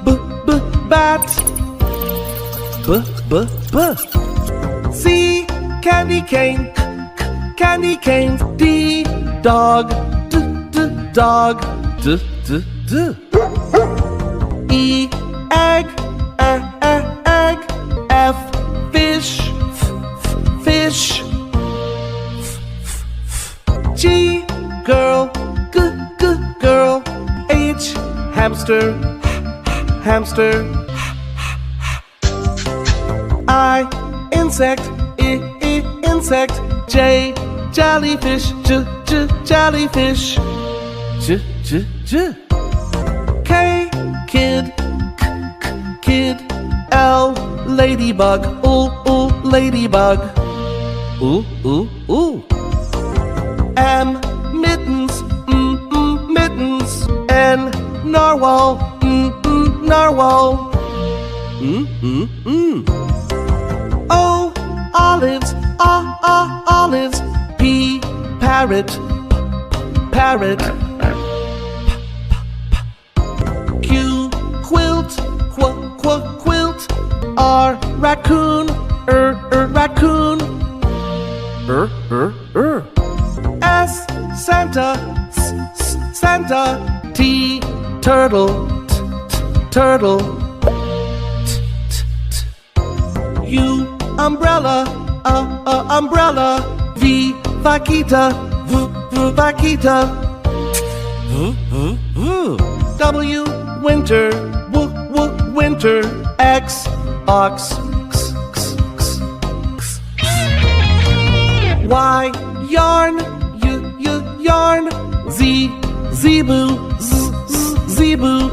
bat, bat. B. C, candy cane, candy cane. D, dog, dog. D. E, egg, egg. F, fish, fish. G, girl, girl. H, hamster, hamster. I, insect, insect. J, jellyfish, jellyfish. J. K, kid, kid. L, ladybug, ladybug. M, mittens, mittens. N, narwhal, narwhal. O, olives, olives. P, parrot, parrot. Q, quilt, quilt. R, raccoon, raccoon. S, Santa, Santa. T, turtle, turtle. U, umbrella, umbrella. V, vaquita, vaquita. W, winter, winter. X, ox. Y, yarn, yarn. Z, zebu, zebu.